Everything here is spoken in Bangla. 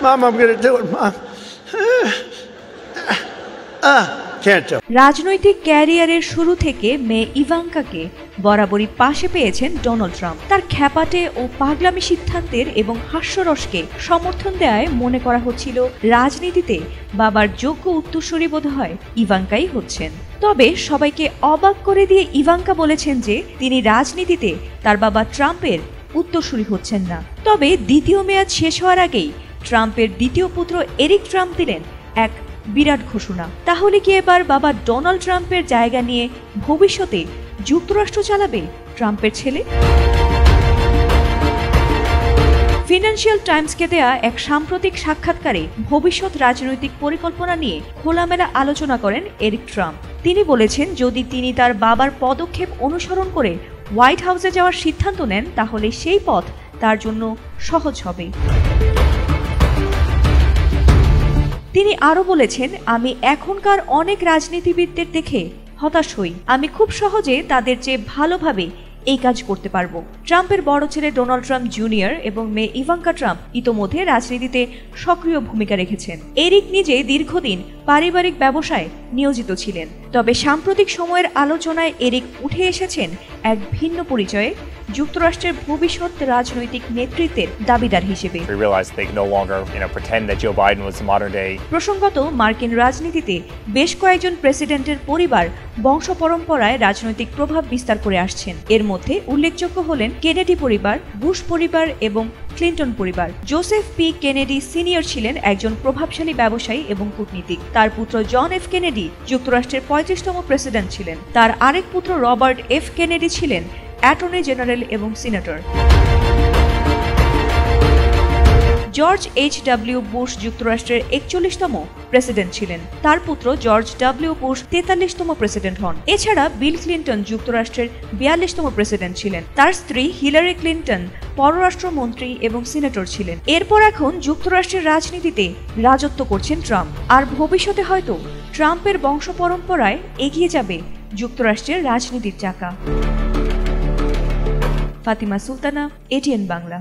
Mom, I'm going to do it, Mom. Can't do it. রাজনৈতিক ক্যারিয়ারের শুরু থেকে মেয়ে ইভাঙ্কাকে বরাবরই পাশে পেয়েছেন ডোনাল্ড ট্রাম্প। তার খ্যাপাটে ও পাগলামি সিদ্ধান্তের এবং হাস্যরসকে সমর্থন দেওয়ায় মনে করা হচ্ছিল রাজনীতিতে বাবার যোগ্য উত্তরসূরি বোধহয় ইভাঙ্কাই হচ্ছেন। তবে সবাইকে অবাক করে দিয়ে ইভাঙ্কা বলেছেন যে তিনি রাজনীতিতে তার বাবা ট্রাম্পের উত্তরসূরি হচ্ছেন না। তবে দ্বিতীয় মেয়াদ শেষ হওয়ার আগেই ট্রাম্পের দ্বিতীয় পুত্র এরিক ট্রাম্প দিলেন এক বিরাট ঘোষণা। তাহলে কি এবার বাবা ডোনাল্ড ট্রাম্পের জায়গা নিয়ে ভবিষ্যতে যুক্তরাষ্ট্র চালাবে ট্রাম্পের ছেলে? ফিনান্সিয়াল টাইমসকে দেয়া এক সাম্প্রতিক সাক্ষাৎকারে ভবিষ্যৎ রাজনৈতিক পরিকল্পনা নিয়ে খোলামেলা আলোচনা করেন এরিক ট্রাম্প। তিনি বলেছেন, যদি তিনি তার বাবার পদক্ষেপ অনুসরণ করে হোয়াইট হাউসে যাওয়ার সিদ্ধান্ত নেন তাহলে সেই পথ তার জন্য সহজ হবে। তিনি আরও বলেছেন, আমি এখনকার অনেক রাজনীতিবিদদের দেখে হতাশ হই। আমি খুব সহজে তাদের চেয়ে ভালোভাবে এই কাজ করতে পারবো। ট্রাম্পের বড় ছেলে ডোনাল্ড ট্রাম্প জুনিয়র এবং মেয়ে ইভাঙ্কা ট্রাম্প ইতোমধ্যে রাজনীতিতে সক্রিয় ভূমিকা রেখেছেন। এরিক নিজে দীর্ঘদিন পারিবারিক ব্যবসায় নিয়োজিত ছিলেন। তবে সাম্প্রতিক সময়ের আলোচনায় এরিক উঠে এসেছেন এক ভিন্ন পরিচয়ে, যুক্তরাষ্ট্রের ভবিষ্যৎ রাজনৈতিক নেতৃত্বের দাবিদার হিসেবে। প্রসঙ্গত, মার্কিন রাজনীতিতে বেশ কয়েকজন প্রেসিডেন্টের পরিবার বংশ পরম্পরায় রাজনৈতিক প্রভাব বিস্তার করে আসছেন। এর মধ্যে উল্লেখযোগ্য হলেন কেনেডি পরিবার, বুশ পরিবার এবং ক্লিন্টন পরিবার। জোসেফ পি কেনেডি সিনিয়র ছিলেন একজন প্রভাবশালী ব্যবসায়ী এবং কূটনীতিক। তার পুত্র জন এফ কেনেডি যুক্তরাষ্ট্রের 35তম প্রেসিডেন্ট ছিলেন। তার আরেক পুত্র রবার্ট এফ কেনেডি ছিলেন অ্যাটর্নি জেনারেল এবং senator. George H W Bush যুক্তরাষ্ট্রের 41তম প্রেসিডেন্ট ছিলেন। তার পুত্র জর্জ ডব্লিউ বুশ 43তম প্রেসিডেন্ট হন। এছাড়া বিল ক্লিন্টন যুক্তরাষ্ট্রের 42তম প্রেসিডেন্ট ছিলেন। তার স্ত্রী হিলারি ক্লিন্টন পররাষ্ট্রমন্ত্রী এবং সিনেটর ছিলেন। এরপর এখন যুক্তরাষ্ট্রের রাজনীতিতে রাজত্ব করছেন ট্রাম্প। আর ভবিষ্যতে হয়তো ট্রাম্পের বংশ পরম্পরায় এগিয়ে যাবে যুক্তরাষ্ট্রের রাজনীতির চাকা। ফাতিমা সুলতানা, এটিএন বাংলা।